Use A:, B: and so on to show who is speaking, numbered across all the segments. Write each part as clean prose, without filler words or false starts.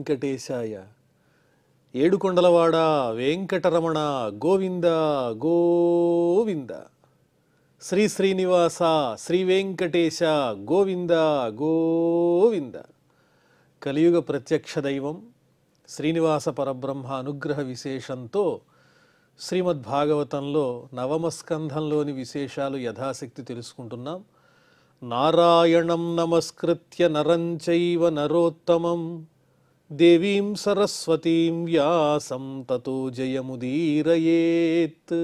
A: వెంకటేశాయ. ఏడుకొండలవాడ వెంకటరమణ గోవింద గోవింద. శ్రీ శ్రీనివాస శ్రీ వెంకటేశ గోవింద గోవింద. కలియుగ ప్రత్యక్ష దైవం శ్రీనివాస పరబ్రహ్మ అనుగ్రహ విశేషంతో శ్రీమద్భాగవతంలో నవమ స్కంధంలోని విశేషాలు యథాశక్తి తెలుసుకుంటున్నాం. నారాయణం నమస్కృత్య నరం చైవ నరోత్తమం దేవీం సరస్వతీం వ్యాసం తతో జయముదీరయేత్.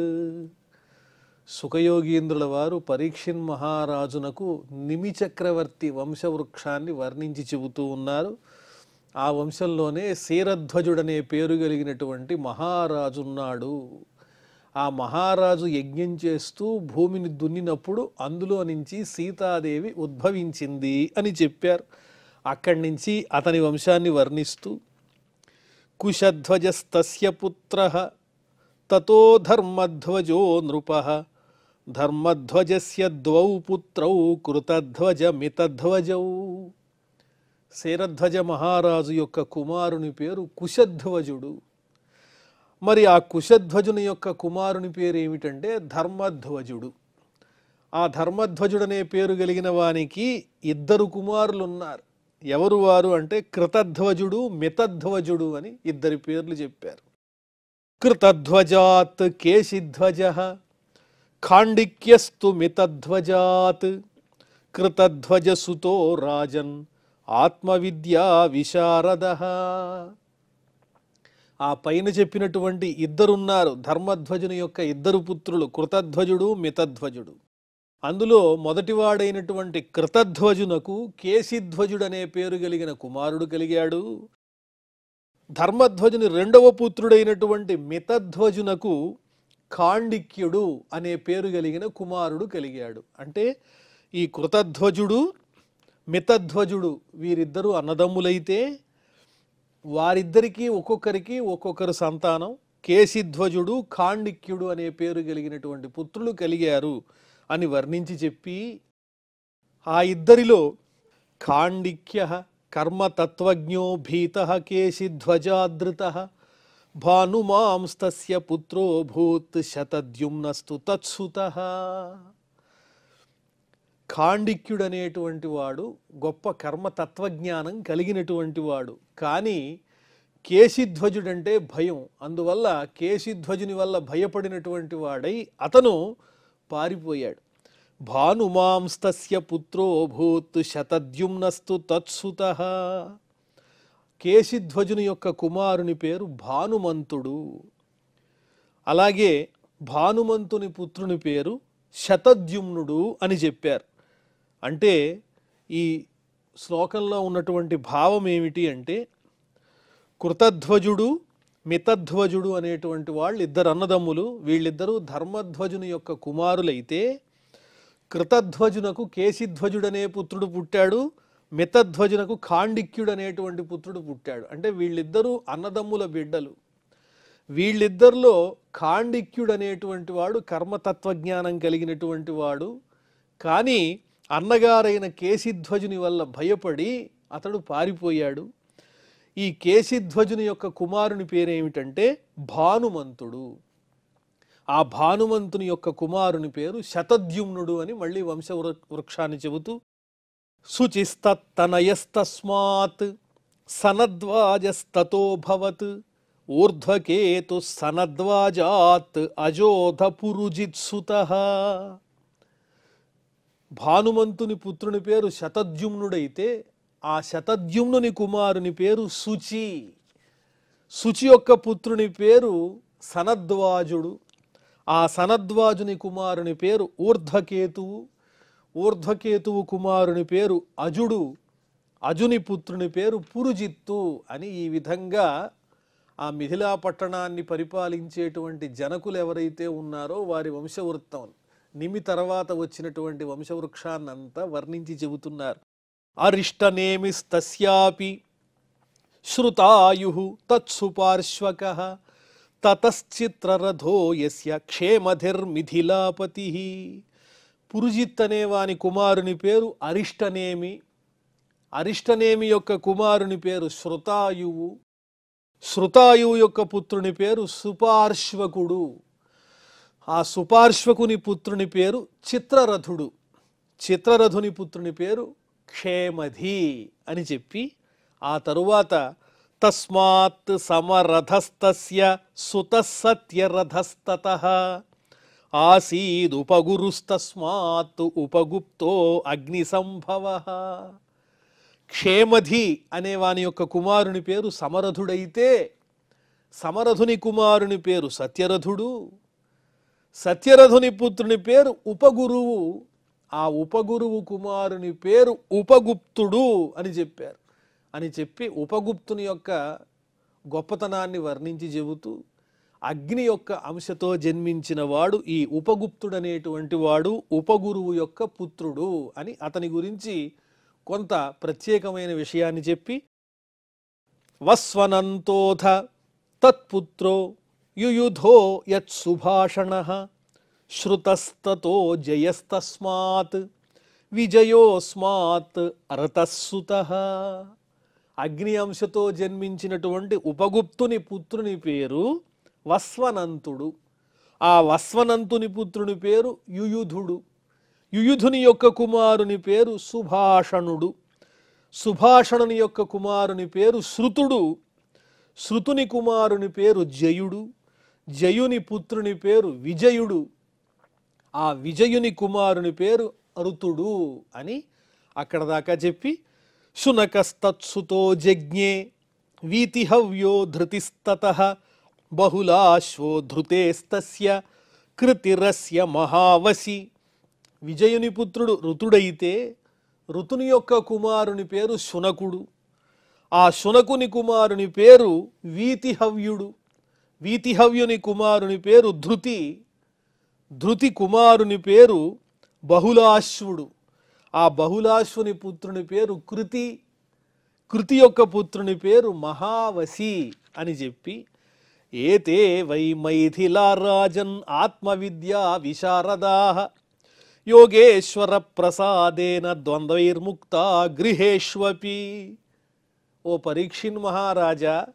A: సుఖయోగీంద్రుల వారు పరీక్షిన్ మహారాజునకు నిమి చక్రవర్తి వంశవృక్షాన్ని వర్ణించి చెబుతూ ఉన్నారు. ఆ వంశంలోనే శీరధ్వజుడనే పేరు కలిగినటువంటి మహారాజు ఉన్నాడు. ఆ మహారాజు యజ్ఞం చేస్తూ భూమిని దున్నినప్పుడు అందులో నుంచి సీతాదేవి ఉద్భవించింది అని చెప్పారు. అక్కడి నుంచి అతని వంశాన్ని వర్ణిస్తూ కుశధ్వజస్తస్య పుత్రః తతో ధర్మధ్వజో నృపః ధర్మధ్వజస్య ద్వౌ పుత్రౌ కృతధ్వజ మితధ్వజౌ. శీరధ్వజ మహారాజు యొక్క కుమారుని పేరు కుశధ్వజుడు. మరి ఆ కుశధ్వజుని యొక్క కుమారుని పేరు ఏమిటంటే ధర్మధ్వజుడు. ఆ ధర్మధ్వజుడనే పేరు కలిగిన వానికి ఇద్దరు కుమారులు ఉన్నారు. ఎవరు వారు అంటే కృతధ్వజుడు మితధ్వజుడు అని ఇద్దరి పేర్లు చెప్పారు. కృతధ్వజాత్ కేశిధ్వజః ఖాండిక్యస్తు మితధ్వజాత్ కృతధ్వజసుతో రాజన్ ఆత్మవిద్యా విశారదః. ఆ పైన చెప్పినటువంటి ఇద్దరున్నారు ధర్మధ్వజుని యొక్క ఇద్దరు పుత్రులు కృతధ్వజుడు మితధ్వజుడు. అందులో మొదటివాడైనటువంటి కృతధ్వజునకు కేశిధ్వజుడనే పేరు కలిగిన కుమారుడు కలిగాడు. ధర్మధ్వజుని రెండవ పుత్రుడైనటువంటి మితధ్వజునకు ఖాండిక్యుడు అనే పేరు కలిగిన కుమారుడు కలిగాడు. అంటే ఈ కృతధ్వజుడు మితధ్వజుడు వీరిద్దరూ అన్నదమ్ములైతే వారిద్దరికీ ఒక్కొక్కరికి ఒక్కొక్కరు సంతానం. కేశిధ్వజుడు ఖాండిక్యుడు అనే పేరు కలిగినటువంటి పుత్రులు కలిగారు అని వర్ణించి చెప్పి ఆ ఇద్దరిలో ఖాండిక్య కర్మతత్వజ్ఞో భీతః కేశిధ్వజాదృతః భానుమాంస్తస్య పుత్రో భూత్ శతద్యుమ్నస్తు తత్సుతః. ఖాండిక్యుడనేటువంటి వాడు గొప్ప కర్మతత్వజ్ఞానం కలిగినటువంటి వాడు. కానీ కేశిధ్వజుడంటే భయం. అందువల్ల కేశిధ్వజుని వల్ల భయపడినటువంటి వాడై అతను పారిపోయాడు. భానుమాంస్తస్య పుత్రో భూత్ శతద్యుమ్నస్తు తత్సుతః. కేశిధ్వజుని యొక్క కుమారుని పేరు భానుమంతుడు. అలాగే భానుమంతుని పుత్రుని పేరు శతద్యుమ్నుడు అని చెప్పారు. అంటే ఈ శ్లోకంలో ఉన్నటువంటి భావం ఏమిటి అంటే కృతధ్వజుడు మితధ్వజుడు అనేటువంటి వాళ్ళు ఇద్దరు అన్నదమ్ములు. వీళ్ళిద్దరూ ధర్మధ్వజుని యొక్క కుమారులైతే కృతధ్వజునకు కేశిధ్వజుడనే పుత్రుడు పుట్టాడు, మితధ్వజునకు ఖాండిక్యుడు అనేటువంటి పుత్రుడు పుట్టాడు. అంటే వీళ్ళిద్దరూ అన్నదమ్ముల బిడ్డలు. వీళ్ళిద్దరిలో ఖాండిక్యుడు అనేటువంటి వాడు కర్మతత్వజ్ఞానం కలిగినటువంటి వాడు. కానీ అన్నగారైన కేశిధ్వజుని వల్ల భయపడి అతడు పారిపోయాడు. ఈ కేశిధ్వజుని యొక్క కుమారుని పేరేమిటంటే భానుమంతుడు. ఆ భానుమంతుని యొక్క కుమారుని పేరు శతద్యుమ్నుడు అని మళ్ళీ వంశవృక్షాన్ని చెబుతూ శుచిస్తనయస్తస్మాత్ సనద్వాజస్తతోభవత్ ఊర్ధ్వకేతు సనద్వాజాత్ అజోధ పురుజిత్సుతః. భానుమంతుని పుత్రుని పేరు శతద్యుమ్నుడైతే ఆ శతద్యుమ్నుని కుమారుని పేరు శుచి. శుచి యొక్క పుత్రుని పేరు సనద్వాజుడు. ఆ సనద్వాజుని కుమారుని పేరు ఊర్ధ్వకేతువు. ఊర్ధ్వకేతువు కుమారుని పేరు అజుడు. అజుని పుత్రుని పేరు పురుజిత్తు అని ఈ విధంగా ఆ మిథిలా పట్టణాన్ని పరిపాలించేటువంటి జనకులు ఎవరైతే ఉన్నారో వారి వంశవృత్తం నిమి తర్వాత వచ్చినటువంటి వంశవృక్షాన్నంతా వర్ణించి చెబుతున్నారు. అరిష్టనేమిస్తస్యాపి శ్రుతాయుః తత్సుపార్శ్వకః తతశ్చిత్రరథో యస్య క్షేమధిర్మిథిలాపతిః. పురుజిత్ అనే వాని కుమారుని పేరు అరిష్టనేమి. అరిష్టనేమి యొక్క కుమారుని పేరు శృతాయువు. శృతాయువు యొక్క పుత్రుని పేరు సుపార్శ్వకుడు. ఆ సుపార్శ్వకుని పుత్రుని పేరు చిత్రరథుడు. చిత్రరథుని పుత్రుని పేరు క్షేమధి అని చెప్పి ఆ తరువాత తస్మాత్ సమరథస్తస్య సుతః సత్యరథస్తతః ఆసీదుపగురుస్తస్మాత్ ఉపగుప్తో అగ్నిసంభవః. క్షేమధి అనే వాని యొక్క కుమారుని పేరు సమరథుడైతే సమరథుని కుమారుని పేరు సత్యరథుడు. సత్యరథుని పుత్రుని పేరు ఉపగురువు. ఆ ఉపగురువు కుమారుని పేరు ఉపగుప్తుడు అని చెప్పారు. అని చెప్పి ఉపగుప్తుని యొక్క గొప్పతనాన్ని వర్ణించి చెబుతూ అగ్ని యొక్క అంశతో జన్మించిన వాడు ఈ ఉపగుప్తుడనేటువంటి వాడు ఉపగురువు యొక్క పుత్రుడు అని అతని గురించి కొంత ప్రత్యేకమైన విషయాన్ని చెప్పి వస్వనంతోథ తత్పుత్రో యుయుధో యత్సుభాషణః శ్రుతస్తతో జయస్తస్మాత్ విజయోస్మాత్ అరతస్సుతః. అగ్ని అంశతో జన్మించినటువంటి ఉపగుప్తుని పుత్రుని పేరు వస్వనంతుడు. ఆ వస్వనంతుని పుత్రుని పేరు యుయుధుడు. యుయుధుని యొక్క కుమారుని పేరు సుభాషణుడు. సుభాషణుని యొక్క కుమారుని పేరు శృతుడు. శృతుని కుమారుని పేరు జయుడు. జయుని పుత్రుని పేరు విజయుడు. ఆ విజయుని కుమారుని పేరు అరుతుడు అని అక్కడ దాకా చెప్పి శునకస్తత్సుతో జజ్ఞే వీతిహవ్యో ధృతిస్తతః బహుళాశ్వో ధృతేస్తస్య కృతిరస్య మహావసి. విజయుని పుత్రుడు ఋతుడైతే ఋతుని యొక్క కుమారుని పేరు శునకుడు. ఆ శునకుని కుమారుని పేరు వీతిహవ్యుడు. వీతిహవ్యుని కుమారుని పేరు ధృతి. ధృతి కుమారుని పేరు బహుళాశ్వుడు. ఆ బహుళాశ్వుని పుత్రుని పేరు కృతి. కృతి యొక్క పుత్రుని పేరు మహావసి అని చెప్పి ఏతే వై మైథిలా రాజన్ ఆత్మవిద్యా విశారదాః యోగేశ్వర ప్రసాదేన ద్వంద్వైర్ముక్త గృహేష్వపి. ఓ పరీక్షిన్ మహారాజా,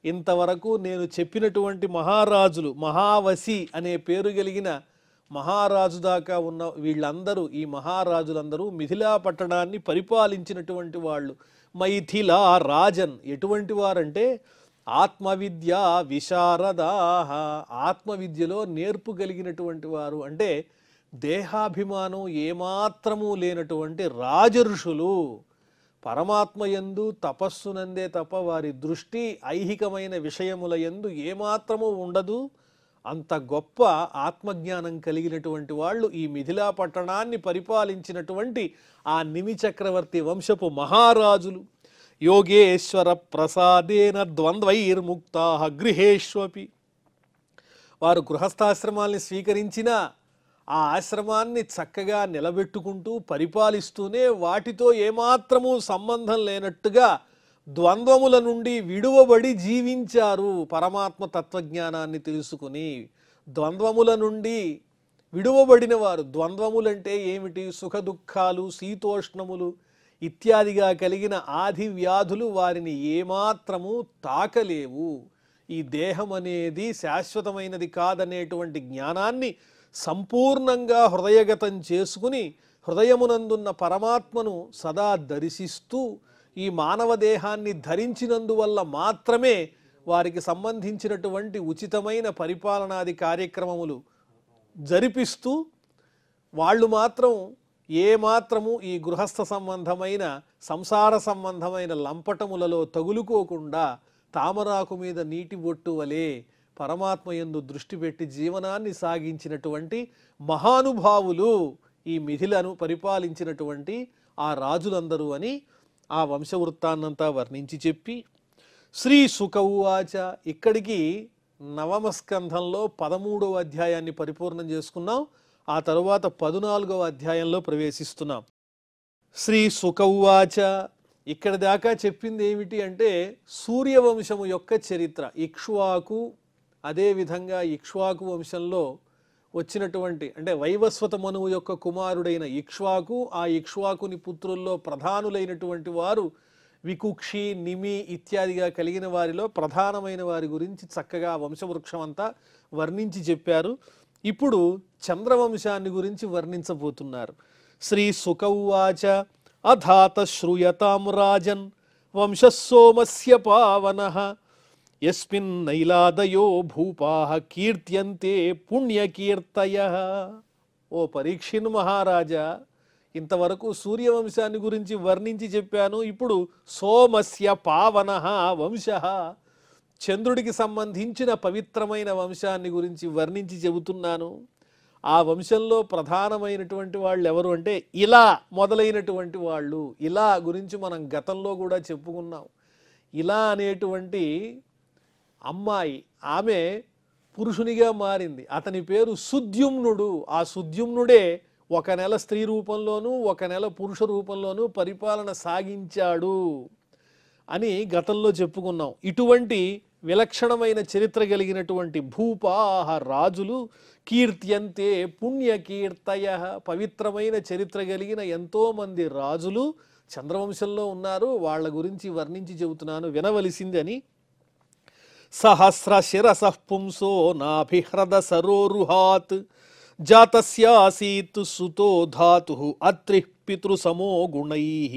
A: ఇంతవరకు నేను చెప్పినటువంటి మహారాజులు మహావసి అనే పేరు కలిగిన మహారాజు దాకా ఉన్న వీళ్ళందరూ ఈ మహారాజులందరూ మిథిలా పట్టణాన్ని పరిపాలించినటువంటి వాళ్ళు. మైథిలా రాజన్ ఎటువంటి వారంటే ఆత్మవిద్యా విశారదాః, ఆత్మవిద్యలో నేర్పు కలిగినటువంటి వారు. అంటే దేహాభిమానం ఏమాత్రము లేనటువంటి రాజఋషులు. పరమాత్మ యందు తపస్సునందే తప్ప వారి దృష్టి ఐహికమైన విషయముల యందు ఏమాత్రము ఉండదు. అంత గొప్ప ఆత్మజ్ఞానం కలిగినటువంటి వాళ్ళు ఈ మిథిలా పట్టణాన్ని పరిపాలించినటువంటి ఆ నిమి చక్రవర్తి వంశపు మహారాజులు. యోగేశ్వర ప్రసాదేన ద్వంద్వైర్ముక్తా గృహేష్వపి. వారు గృహస్థాశ్రమాల్ని స్వీకరించిన ఆ ఆశ్రమాన్ని చక్కగా నిలబెట్టుకుంటూ పరిపాలిస్తూనే వాటితో ఏమాత్రము సంబంధం లేనట్టుగా ద్వంద్వముల నుండి విడువబడి జీవించారు. పరమాత్మ తత్వజ్ఞానాన్ని తెలుసుకుని ద్వంద్వముల నుండి విడువబడిన వారు. ద్వంద్వములంటే ఏమిటి? సుఖ దుఃఖాలు, శీతోష్ణములు ఇత్యాదిగా కలిగిన ఆది వ్యాధులు వారిని ఏమాత్రము తాకలేవు. ఈ దేహం అనేది శాశ్వతమైనది కాదనేటువంటి జ్ఞానాన్ని సంపూర్ణంగా హృదయగతం చేసుకుని హృదయమునందున్న పరమాత్మను సదా దర్శిస్తూ ఈ మానవ దేహాన్ని ధరించినందువల్ల మాత్రమే వారికి సంబంధించినటువంటి ఉచితమైన పరిపాలనాది కార్యక్రమములు జరిపిస్తూ వాళ్ళు మాత్రం ఏమాత్రము ఈ గృహస్థ సంబంధమైన సంసార సంబంధమైన లంపటములలో తగులుకోకుండా తామరాకు మీద నీటి బొట్టు వలె పరమాత్మ యందు దృష్టి పెట్టి జీవనాన్ని సాగించినటువంటి మహానుభావులు ఈ మిథిలను పరిపాలించినటువంటి ఆ రాజులందరూ అని ఆ వంశవృత్తాన్నంతా వర్ణించి చెప్పి శ్రీ సుక ఉవాచ. ఇక్కడికి నవమ స్కంధంలో 13వ అధ్యాయాన్ని పరిపూర్ణం చేసుకున్నాం. ఆ తరువాత 14వ అధ్యాయంలో ప్రవేశిస్తున్నాం. శ్రీ సుక ఉవాచ ఇక్కడి దాకా చెప్పింది ఏమిటి అంటే సూర్యవంశము యొక్క చరిత్ర. ఇక్ష్వాకు, అదేవిధంగా ఇక్ష్వాకు వంశంలో వచ్చినటువంటి అంటే వైవస్వత మనువు యొక్క కుమారుడైన ఇక్ష్వాకు, ఆ ఇక్ష్వాకుని పుత్రుల్లో ప్రధానులైనటువంటి వారు వికుక్షి, నిమి ఇత్యాదిగా కలిగిన వారిలో ప్రధానమైన వారి గురించి చక్కగా వంశవృక్షం అంతా వర్ణించి చెప్పారు. ఇప్పుడు చంద్రవంశాన్ని గురించి వర్ణించబోతున్నారు. శ్రీ సుక ఉవాచ అధాత శ్రూయతాం రాజన్ వంశస్సోమస్య పావనః యస్మిన్నైలాదయో భూపాః కీర్త్యంతే పుణ్యకీర్తయః. ఓ పరీక్షిన్ మహారాజా, ఇంతవరకు సూర్యవంశాన్ని గురించి వర్ణించి చెప్పాను. ఇప్పుడు సోమస్య పావనః వంశః, చంద్రుడికి సంబంధించిన పవిత్రమైన వంశాన్ని గురించి వర్ణించి చెబుతున్నాను. ఆ వంశంలో ప్రధానమైనటువంటి వాళ్ళు ఎవరు అంటే ఇలా మొదలైనటువంటి వాళ్ళు. ఇలా గురించి మనం గతంలో కూడా చెప్పుకున్నాం. ఇలా అనేటువంటి అమ్మాయి, ఆమె పురుషునిగా మారింది. అతని పేరు సుద్యుమ్నుడు. ఆ సుద్యుమ్నుడే ఒక నెల స్త్రీ రూపంలోనూ ఒక నెల పురుష రూపంలోనూ పరిపాలన సాగించాడు అని గతంలో చెప్పుకున్నాం. ఇటువంటి విలక్షణమైన చరిత్ర కలిగినటువంటి భూపాహ రాజులు కీర్త్యంతే పుణ్యకీర్తయ, పవిత్రమైన చరిత్ర కలిగిన ఎంతోమంది రాజులు చంద్రవంశంలో ఉన్నారు. వాళ్ళ గురించి వర్ణించి చెబుతున్నాను, వినవలసిందని. సహస్ర శిరసః పుంసో నాభిహ్రద సరోరుహాత్ జాతస్యాసీత్ సుతో ధాతు అత్రిః పితృసమో గుణైః.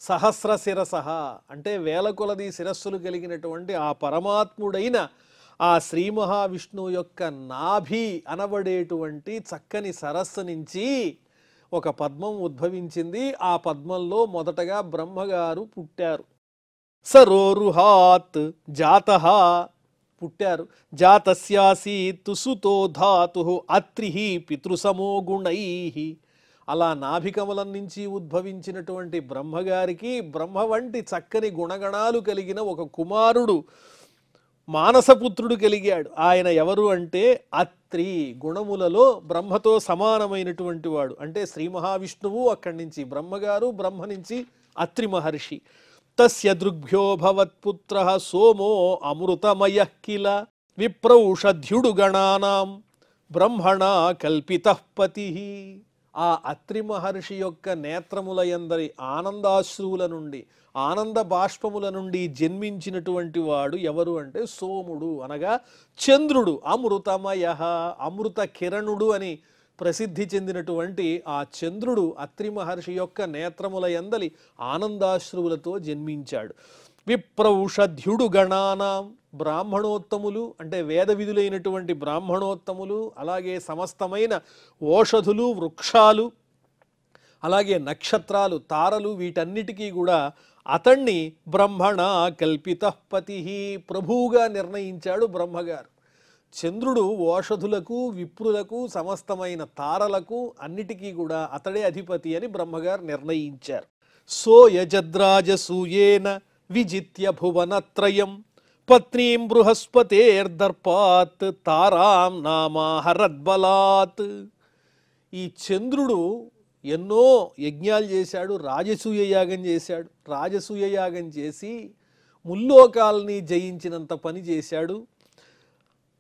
A: సహస్ర శిరసః అంటే వేల కొలది శిరస్సులు కలిగినటువంటి ఆ పరమాత్ముడైన ఆ శ్రీ మహావిష్ణువు యొక్క నాభి అనబడేటువంటి చక్కని సరస్సు నుంచి ఒక పద్మం ఉద్భవించింది. ఆ పద్మంలో మొదటగా బ్రహ్మగారు పుట్టారు. సరోరుహాత్ జాతః పుట్టారు. జాతస్యాసీత్ సుతో ధాతు అత్రిః పితృసమో గుణైః. అలా నాభికమలం నుంచి ఉద్భవించినటువంటి బ్రహ్మగారికి బ్రహ్మ వంటి చక్కని గుణగణాలు కలిగిన ఒక కుమారుడు, మానసపుత్రుడు కలిగాడు. ఆయన ఎవరు అంటే అత్రి. గుణములలో బ్రహ్మతో సమానమైనటువంటి వాడు. అంటే శ్రీ మహావిష్ణువు, అక్కడి నుంచి బ్రహ్మగారు, బ్రహ్మ నుంచి అత్రి మహర్షి. తస్య దృగ్భ్యో భవత్పుత్రః సోమో అమృతమయః కిల విప్రౌషధ్యుడు గణానాం బ్రహ్మణా కల్పితః పతిః. ఆ అత్రి మహర్షి యొక్క నేత్రముల యందరి ఆనందాశ్రువుల నుండి, ఆనంద బాష్పముల నుండి జన్మించినటువంటి వాడు ఎవరు అంటే సోముడు, అనగా చంద్రుడు. అమృతమయః, అమృత కిరణుడు అని ప్రసిద్ధి చెందినటువంటి ఆ చంద్రుడు అత్రి మహర్షి యొక్క నేత్రముల యందలి ఆనందాశ్రువులతో జన్మించాడు. విప్రౌషధ్యుడు గణానాం, బ్రాహ్మణోత్తములు అంటే వేద విధులైనటువంటి బ్రాహ్మణోత్తములు, అలాగే సమస్తమైన ఓషధులు, వృక్షాలు, అలాగే నక్షత్రాలు, తారలు, వీటన్నిటికీ కూడా అతణ్ణి బ్రహ్మణ కల్పితః పతిః, ప్రభువుగా నిర్ణయించాడు బ్రహ్మగారు. చంద్రుడు ఓషధులకు, విప్రులకు, సమస్తమైన తారలకు అన్నిటికీ కూడా అతడే అధిపతి అని బ్రహ్మగారు నిర్ణయించారు. సో యజద్రాజసూయేన విజిత్య భువనత్రయం పత్నీం బృహస్పతేర్దర్పాత్ తారాం నామాహరద్బలాత్. ఈ చంద్రుడు ఎన్నో యజ్ఞాలు చేశాడు, రాజసూయ యాగం చేశాడు. రాజసూయ యాగం చేసి ముల్లోకాల్ని జయించినంత పని చేశాడు.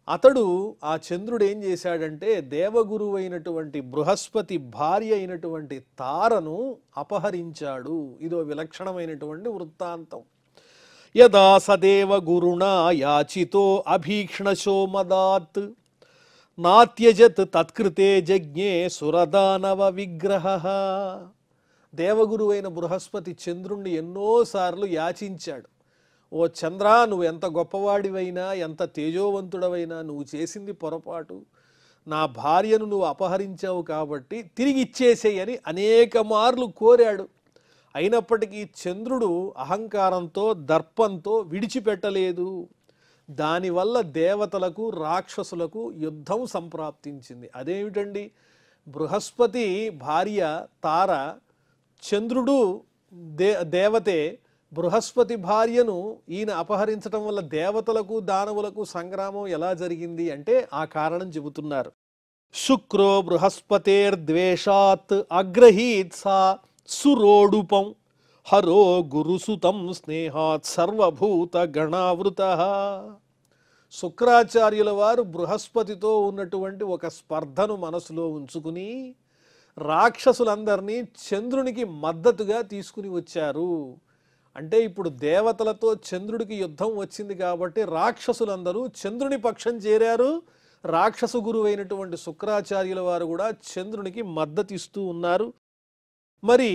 A: అతడు, ఆ చంద్రుడు ఏం చేశాడంటే దేవగురువు అయినటువంటి బృహస్పతి భార్య అయినటువంటి తారను అపహరించాడు. ఇదో విలక్షణమైనటువంటి వృత్తాంతం. యదా సదేవ గురుణా యాచితో అభీక్ష్ణశో మదాత్ నాత్యజత్ తత్కృతే జజ్ఞే సురదానవ విగ్రహ. దేవగురు అయిన బృహస్పతి చంద్రుణ్ణి ఎన్నోసార్లు యాచించాడు. ఓ చంద్ర, నువ్వు ఎంత గొప్పవాడివైనా, ఎంత తేజోవంతుడవైనా, నువ్వు చేసింది పొరపాటు. నా భార్యను నువ్వు అపహరించావు కాబట్టి తిరిగి ఇచ్చేసేయని అనేక మార్లు కోరాడు. అయినప్పటికీ చంద్రుడు అహంకారంతో, దర్పంతో విడిచిపెట్టలేదు. దానివల్ల దేవతలకు, రాక్షసులకు యుద్ధం సంప్రాప్తించింది. అదేమిటండి? బృహస్పతి భార్య తార, చంద్రుడు దేవతే. బృహస్పతి భార్యను ఈయన అపహరించడం వల్ల దేవతలకు, దానవులకు సంగ్రామం ఎలా జరిగింది అంటే ఆ కారణం చెబుతున్నారు. శుక్రో బృహస్పతేర్ద్వేషాత్ అగ్రహీత్ సా సురోడుపం హరో గురుసుతం స్నేహాత్ సర్వభూత గణావృత. శుక్రాచార్యుల వారు బృహస్పతితో ఉన్నటువంటి ఒక స్పర్ధను మనసులో ఉంచుకుని రాక్షసులందరినీ చంద్రునికి మద్దతుగా తీసుకుని వచ్చారు. అంటే ఇప్పుడు దేవతలతో చంద్రుడికి యుద్ధం వచ్చింది కాబట్టి రాక్షసులందరూ చంద్రుని పక్షం చేరారు. రాక్షసు గురువైనటువంటి శుక్రాచార్యుల వారు కూడా చంద్రునికి మద్దతిస్తూ ఉన్నారు. మరి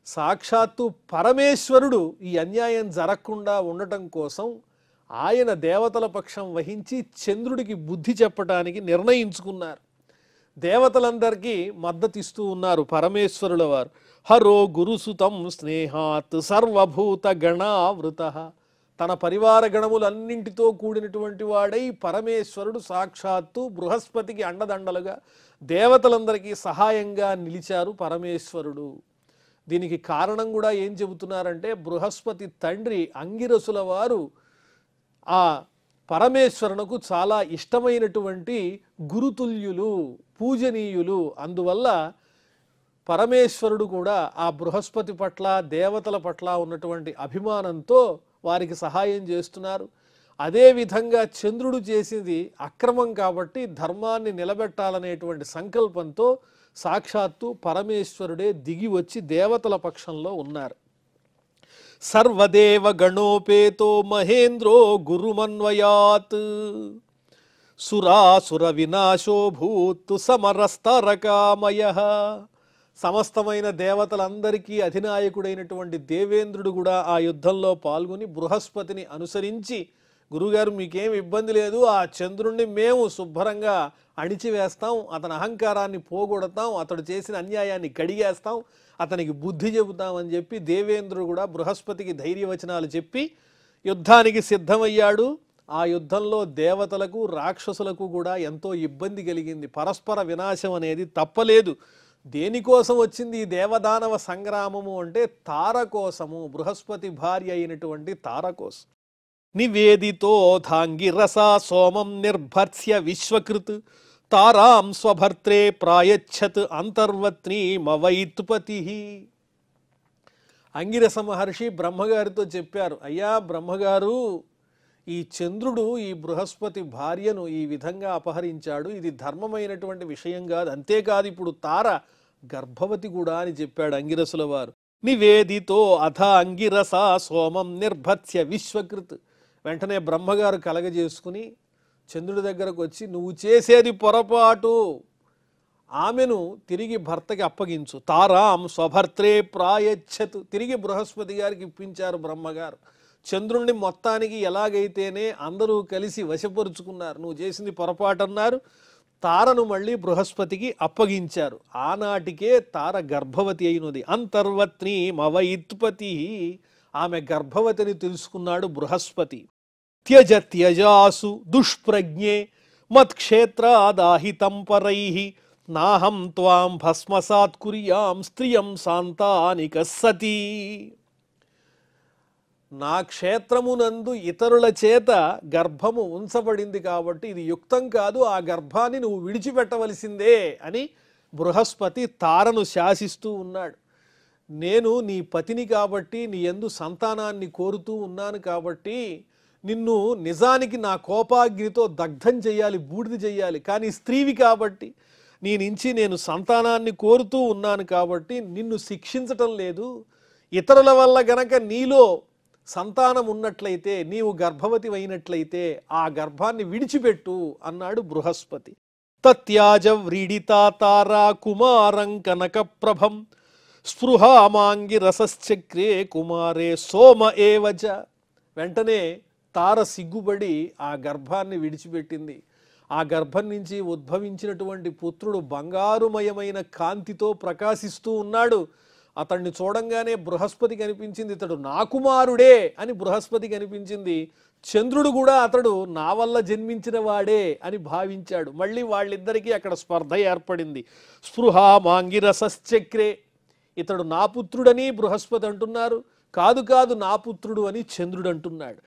A: సాక్షాత్తు పరమేశ్వరుడు ఈ అన్యాయం జరగకుండా ఉండటం కోసం ఆయన దేవతల పక్షం వహించి చంద్రుడికి బుద్ధి చెప్పటానికి నిర్ణయించుకున్నారు. దేవతలందరికీ మద్దతిస్తూ ఉన్నారు పరమేశ్వరుల వారు. హరో గురుసుతం స్నేహాత్ సర్వభూత గణావృత. తన పరివార గణములన్నింటితో కూడినటువంటి వాడై పరమేశ్వరుడు సాక్షాత్తు బృహస్పతికి అండదండలుగా దేవతలందరికీ సహాయంగా నిలిచారు పరమేశ్వరుడు. దీనికి కారణం కూడా ఏం చెబుతున్నారంటే బృహస్పతి తండ్రి అంగిరసుల వారు ఆ పరమేశ్వరునకు చాలా ఇష్టమైనటువంటి గురుతుల్యులు, పూజనీయులు. అందువల్ల పరమేశ్వరుడు కూడా ఆ బృహస్పతి పట్ల దేవతల పట్ల ఉన్నటువంటి అభిమానంతో వారికి సహాయం చేస్తున్నారు. అదేవిధంగా చంద్రుడు చేసింది అక్రమం కాబట్టి ధర్మాన్ని నిలబెట్టాలనేటువంటి సంకల్పంతో సాక్షాత్తు పరమేశ్వరుడే దిగి వచ్చి దేవతల పక్షంలో ఉన్నారు. సర్వదేవ గణోపేతో మహేంద్రో గురుమన్వయాత్ సురాసుర వినాశో భూత్ సమరస్తరకామయ. సమస్తమైన దేవతలందరికీ అధినాయకుడైనటువంటి దేవేంద్రుడు కూడా ఆ యుద్ధంలో పాల్గొని బృహస్పతిని అనుసరించి, గురుగారు మీకేం ఇబ్బంది లేదు, ఆ చంద్రుణ్ణి మేము శుభ్రంగా అణిచివేస్తాం, అతని అహంకారాన్ని పోగొడతాం, అతడు చేసిన అన్యాయాన్ని కడిగేస్తాం, అతనికి బుద్ధి చెబుతామని చెప్పి దేవేంద్రుడు కూడా బృహస్పతికి ధైర్యవచనాలు చెప్పి యుద్ధానికి సిద్ధమయ్యాడు. ఆ యుద్ధంలో దేవతలకు రాక్షసులకు కూడా ఎంతో ఇబ్బంది కలిగింది. పరస్పర వినాశం అనేది తప్పలేదు. దేనికోసం వచ్చింది ఈ దేవదానవ సంగ్రామము అంటే తార కోసము, బృహస్పతి భార్య అయినటువంటి తార కోసం. నివేదితోధాంగిరస సోమం నిర్భర్స్య విశ్వకృత్ తారాం స్వభర్త్రే ప్రాయచ్చత్ అంతర్వత్నీమవైత్పతి. అంగిరస మహర్షి బ్రహ్మగారితో చెప్పారు, అయ్యా బ్రహ్మగారు, ఈ చంద్రుడు ఈ బృహస్పతి భార్యను ఈ విధంగా అపహరించాడు, ఇది ధర్మమైనటువంటి విషయం కాదు, అంతేకాదు ఇప్పుడు తార గర్భవతి కూడా అని చెప్పాడు అంగిరసుల వారు. నివేదితో అథ అంగిరస సోమం నిర్భత్స్య విశ్వకృత్. వెంటనే బ్రహ్మగారు కలగజేసుకుని చంద్రుడి దగ్గరకు వచ్చి, నువ్వు చేసేది పొరపాటు, ఆమెను తిరిగి భర్తకి అప్పగించు. తారాం స్వభర్త్రే ప్రాయచ్చత్. తిరిగి బృహస్పతి గారికి ఇప్పించారు బ్రహ్మగారు. చంద్రుణ్ణి మొత్తానికి ఎలాగైతేనే అందరూ కలిసి వశపరుచుకున్నారు, నువ్వు చేసింది పొరపాటు అన్నారు. తారను మళ్ళీ బృహస్పతికి అప్పగించారు. ఆనాటికే తార గర్భవతి అయినది. అంతర్వత్నీమవైత్పతి. ఆమె గర్భవతిని తెలుసుకున్నాడు బృహస్పతి. త్యజ త్యజాసు దుష్ప్రజ్ఞే మత్క్షేత్రాదాహితం పరైః నాహం త్వాం భస్మసాత్ కుర్యాం స్త్రియం శాంతానిక సతీ. నా క్షేత్రమునందు ఇతరుల చేత గర్భము ఉంచబడింది కాబట్టి ఇది యుక్తం కాదు, ఆ గర్భాన్ని నువ్వు విడిచిపెట్టవలసిందే అని బృహస్పతి తారను శాసిస్తూ ఉన్నాడు. నేను నీ పతిని కాబట్టి, నీ యందు సంతానాన్ని కోరుతూ ఉన్నాను కాబట్టి నిన్ను నిజానికి నా కోపాగ్నితో దగ్ధం చేయాలి, బూడిద చేయాలి, కానీ స్త్రీవి కాబట్టి నీ నుంచి నేను సంతానాన్ని కోరుతూ ఉన్నాను కాబట్టి నిన్ను శిక్షించటం లేదు. ఇతరుల వల్ల గనక నీలో సంతానం ఉన్నట్లయితే, నీవు గర్భవతి అయినట్లయితే ఆ గర్భాన్ని విడిచిపెట్టు అన్నాడు బృహస్పతి. తత్యాజ వ్రీడితా తారా కుమారం కనక ప్రభం స్పృహామాంగి రసశ్చక్రే కుమారే సోమ ఏవజ. వెంటనే తార సిగ్గుపడి ఆ గర్భాన్ని విడిచిపెట్టింది. ఆ గర్భం నుంచి ఉద్భవించినటువంటి పుత్రుడు బంగారుమయమైన కాంతితో ప్రకాశిస్తూ ఉన్నాడు. అతన్ని చూడంగానే బృహస్పతికి అనిపించింది, ఇతడు నా కుమారుడే అని బృహస్పతికి అనిపించింది. చంద్రుడు కూడా అతడు నా వల్ల జన్మించిన వాడే అని భావించాడు. మళ్ళీ వాళ్ళిద్దరికీ అక్కడ స్పర్ధ ఏర్పడింది. స్పృహామాంగిరసశ్చక్రే. ఇతడు నా పుత్రుడని బృహస్పతి అంటున్నారు, కాదు కాదు నా పుత్రుడు అని చంద్రుడు అంటున్నాడు.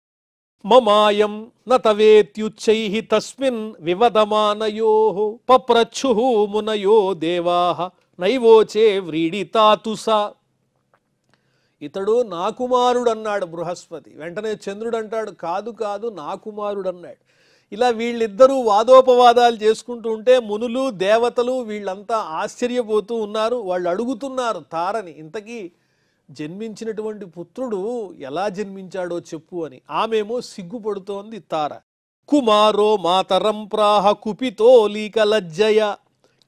A: మమాయం నతవేత్యుచ్చైః తస్మిన్ వివదమానయోః పప్రచ్ఛుః మునయో దేవాః నైవోచే వ్రీడితాతుసా. ఇతడు నా కుమారుడు అన్నాడు బృహస్పతి. వెంటనే చంద్రుడు అంటాడు, కాదు కాదు నా కుమారుడు అన్నాడు. ఇలా వీళ్ళిద్దరూ వాదోపవాదాలు చేసుకుంటూ ఉంటే మునులు దేవతలు వీళ్ళంతా ఆశ్చర్యపోతూ ఉన్నారు. వాళ్ళు అడుగుతున్నారు తారని, ఇంతకీ జన్మించినటువంటి పుత్రుడు ఎలా జన్మించాడో చెప్పు అని. ఆమెమో సిగ్గుపడుతోంది తార. కుమారో మాతరం ప్రాహ కుపితో లీకలజ్జయ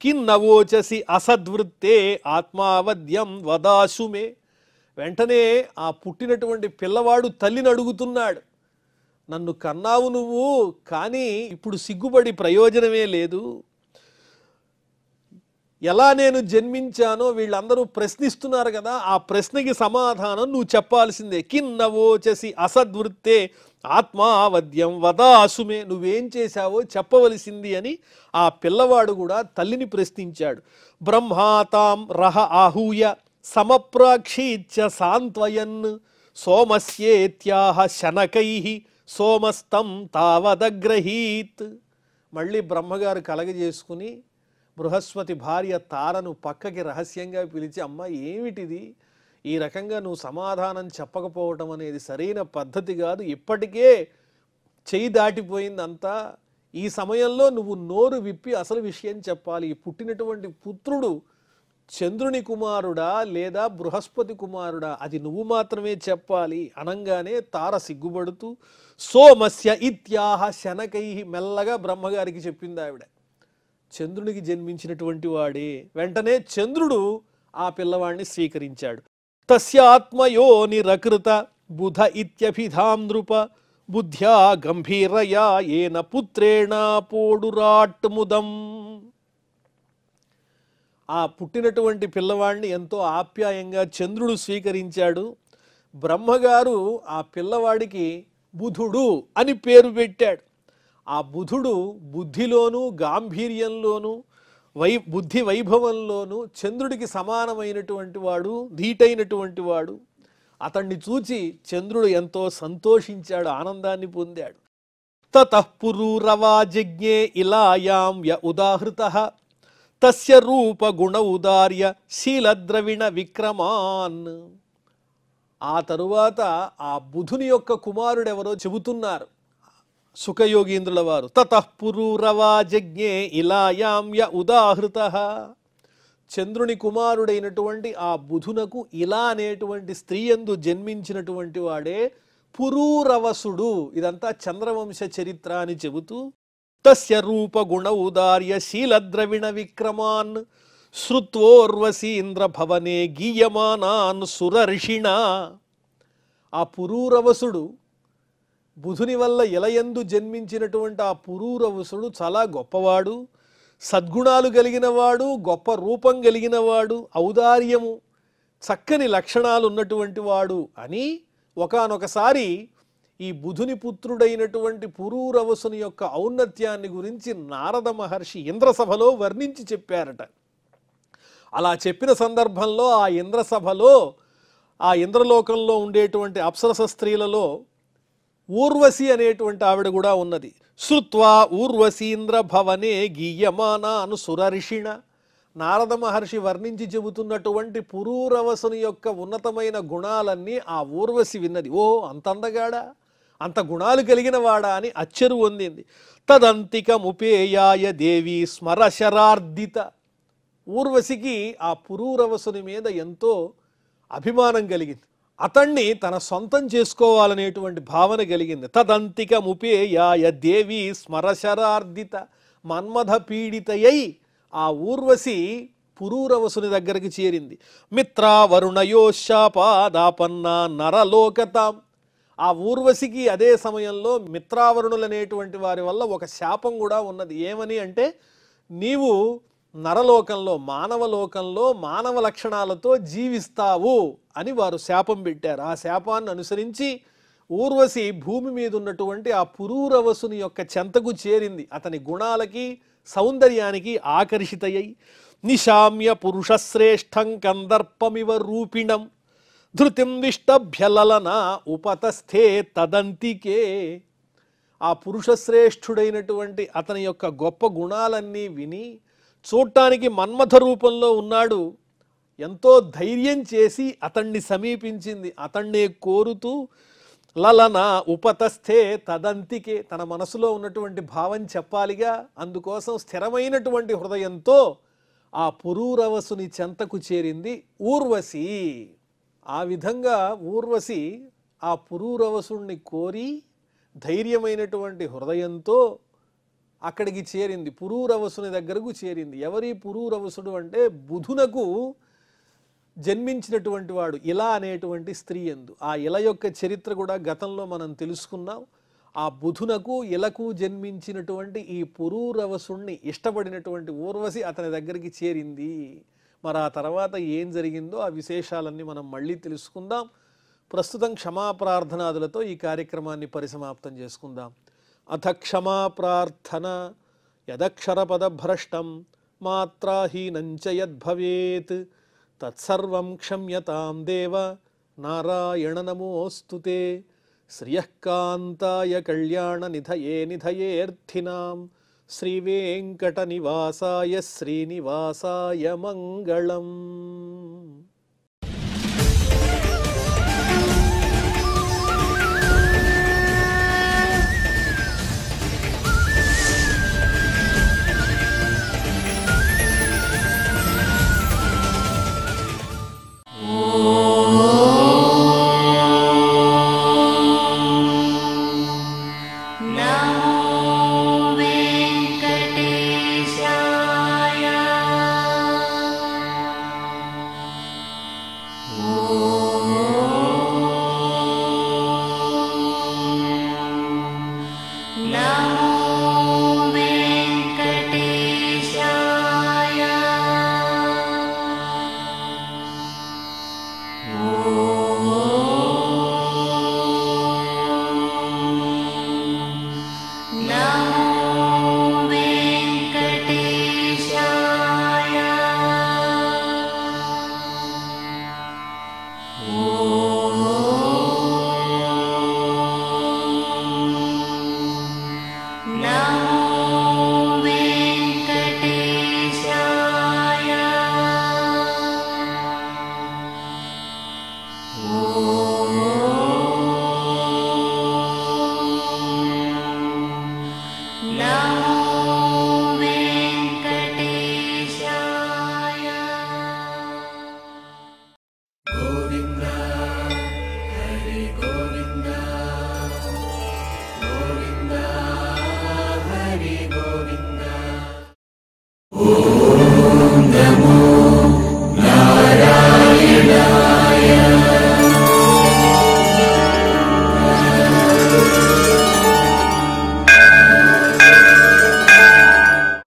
A: కిన్నవోచసి అసద్వృత్తే ఆత్మావద్యం వదాసుమే. వెంటనే ఆ పుట్టినటువంటి పిల్లవాడు తల్లిని అడుగుతున్నాడు, నన్ను కన్నావు నువ్వు, కానీ ఇప్పుడు సిగ్గుపడి ప్రయోజనమే లేదు. ఎలా నేను జన్మించానో వీళ్ళందరూ ప్రశ్నిస్తున్నారు కదా, ఆ ప్రశ్నకి సమాధానం నువ్వు చెప్పాల్సిందే. కిన్నవోచసి అసద్వృత్తే ఆత్మావద్యం వదాసుమే, నువ్వేం చేశావో చెప్పవలసింది అని ఆ పిల్లవాడు కూడా తల్లిని ప్రశ్నించాడు. బ్రహ్మాతాం రహ ఆహూయ సమప్రాక్షీచ్చ సాంత్వయన్ సోమస్యేత్యాహ శనకై సోమస్తం తావదగ్రహీత్. మళ్ళీ బ్రహ్మగారు కలగజేసుకుని బృహస్పతి భార్య తారను పక్కకి రహస్యంగా పిలిచి, అమ్మ ఏమిటిది, ఈ రకంగా నువ్వు సమాధానం చెప్పకపోవటం అనేది సరైన పద్ధతి కాదు, ఇప్పటికే చెయ్యి దాటిపోయిందంతా, ఈ సమయంలో నువ్వు నోరు విప్పి అసలు విషయం చెప్పాలి. పుట్టినటువంటి పుత్రుడు చంద్రుని కుమారుడా లేదా బృహస్పతి కుమారుడా, అది నువ్వు మాత్రమే చెప్పాలి అనంగానే తార సిగ్గుపడుతూ సోమస్య ఇత్యాహ శనకై, మెల్లగా బ్రహ్మగారికి చెప్పింది ఆవిడ, చంద్రునికి జన్మించినటువంటి వాడే. వెంటనే చంద్రుడు ఆ పిల్లవాడిని స్వీకరించాడు. తస్యాత్మయో నిరకృత బుధ ఇత్యభిధాం నృప బుద్ధ్యా గంభీరయా ఏన పుత్రేణ పోడురాట్ ముదం. ఆ పుట్టినటువంటి పిల్లవాడిని ఎంతో ఆప్యాయంగా చంద్రుడు స్వీకరించాడు. బ్రహ్మగారు ఆ పిల్లవాడికి బుధుడు అని పేరు పెట్టాడు. ఆ బుధుడు బుద్ధిలోనూ గాంభీర్యంలోనూ బుద్ధి వైభవంలోనూ చంద్రుడికి సమానమైనటువంటి వాడు, ధీటైనటువంటి వాడు. అతన్ని చూచి చంద్రుడు ఎంతో సంతోషించాడు, ఆనందాన్ని పొందాడు. తతః పురూరవా జజ్ఞే ఇలాయాం య ఉదాహృతః తస్య రూప గుణ ఉదార్య శీలద్రవిణ విక్రమాన్. ఆ తరువాత ఆ బుధుని యొక్క కుమారుడెవరో చెబుతున్నారు సుఖయోగీంద్రుల వారు. తతః పురూరవా జజ్ఞే ఇలాయాం య ఉదాహృతః. చంద్రుని కుమారుడైనటువంటి ఆ బుధునకు ఇలా అనేటువంటి స్త్రీ యందు జన్మించినటువంటి వాడే పురూరవసుడు. ఇదంతా చంద్రవంశ చరిత్ర అని చెబుతూ తస్య రూప గుణ ఉదార్య శీలద్రవిణ విక్రమాన్ శ్రుత్వోర్వశీంద్ర భవనే గీయమానాన్ సురర్షిణ. ఆ పురూరవసుడు బుధుని వల్ల ఇలయందు జన్మించినటువంటి ఆ పురూరవసుడు చాలా గొప్పవాడు, సద్గుణాలు కలిగినవాడు, గొప్ప రూపం కలిగినవాడు, ఔదార్యము చక్కని లక్షణాలు ఉన్నటువంటి వాడు అని ఒకానొకసారి ఈ బుధుని పుత్రుడైనటువంటి పురూరవసుని యొక్క ఔన్నత్యాన్ని గురించి నారద మహర్షి ఇంద్రసభలో వర్ణించి చెప్పారట. అలా చెప్పిన సందర్భంలో ఆ ఇంద్రసభలో ఆ ఇంద్రలోకంలో ఉండేటువంటి అప్సరస స్త్రీలలో ఊర్వశి అనేటువంటి ఆవిడ కూడా ఉన్నది. శ్రుత్వా ఊర్వశీంద్ర భవనే గీయమానాను సురర్షిణ. నారద మహర్షి వర్ణించి చెబుతున్నటువంటి పురూరవసుని యొక్క ఉన్నతమైన గుణాలన్నీ ఆ ఊర్వశి విన్నది. ఓ అంత అందగాడా, అంత గుణాలు కలిగిన వాడా అని అచ్చరు పొందింది. తదంతికముపేయాయ దేవి స్మరశరార్దిత. ఊర్వశికి ఆ పురూరవసుని మీద ఎంతో అభిమానం కలిగింది, అతన్ని తన సొంతం చేసుకోవాలనేటువంటి భావన కలిగింది. తదంతికముపేయాయ దేవి స్మరశరార్దిత. మన్మథ పీడితయై ఆ ఊర్వశి పురూరవసుని దగ్గరికి చేరింది. మిత్రావరుణయోశాపాదాపన్న నరలోకతాం. ఆ ఊర్వశికి అదే సమయంలో మిత్రావరుణులనేటువంటి వారి వల్ల ఒక శాపం కూడా ఉన్నది. ఏమని అంటే, నీవు నరలోకంలో మానవలోకంలో మానవ లక్షణాలతో జీవిస్తావు అని వారు శాపం పెట్టారు. ఆ శాపాన్ని అనుసరించి ఊర్వశి భూమి మీద ఉన్నటువంటి ఆ పురూరవసుని యొక్క చెంతకు చేరింది. అతని గుణాలకి సౌందర్యానికి ఆకర్షితయ్యి నిశామ్య పురుషశ్రేష్టం కందర్పమివ రూపిణం ధృతిం విష్టభ్యలన ఉపతస్థే తదంతికే. ఆ పురుషశ్రేష్ఠుడైనటువంటి అతని యొక్క గొప్ప గుణాలన్నీ విని చూడటానికి మన్మథ రూపంలో ఉన్నాడు, ఎంతో ధైర్యం చేసి అతన్ని సమీపించింది. అతన్నే కోరుతూ లలన ఉపతస్థే తదంతికే, తన మనసులో ఉన్నటువంటి భావం చెప్పాలిగా, అందుకోసం స్థిరమైనటువంటి హృదయంతో ఆ పురూరవసుని చెంతకు చేరింది ఊర్వశి. ఆ విధంగా ఊర్వశి ఆ పురూరవసుణ్ణి కోరి ధైర్యమైనటువంటి హృదయంతో అక్కడికి చేరింది, పురూరవసుని దగ్గరకు చేరింది. ఎవరి పురూరవసుడు అంటే బుధునకు జన్మించినటువంటి వాడు ఇల అనేటువంటి స్త్రీ యందు. ఆ ఇల యొక్క చరిత్ర కూడా గతంలో మనం తెలుసుకున్నాం. ఆ బుధునకు ఇలకు జన్మించినటువంటి ఈ పురూరవసుణ్ణి ఇష్టపడినటువంటి ఊర్వశి అతని దగ్గరికి చేరింది. మరి ఆ తర్వాత ఏం జరిగిందో ఆ విశేషాలన్నీ మనం మళ్ళీ తెలుసుకుందాం. ప్రస్తుతం క్షమాప్రార్థనాదులతో ఈ కార్యక్రమాన్ని పరిసమాప్తం చేసుకుందాం. అథ క్షమాప్రార్థన. యదక్షరపదభ్రష్టం మాత్రాహీనంచ యద్భవేత్ తత్సర్వం క్షమ్యతాం దేవ నారాయణ నమోస్తుతే. శ్రియఃకాంతాయ కళ్యాణ నిధయే నిధయేర్థినాం శ్రీవేంకట నివాసాయ శ్రీనివాసాయ మంగళం.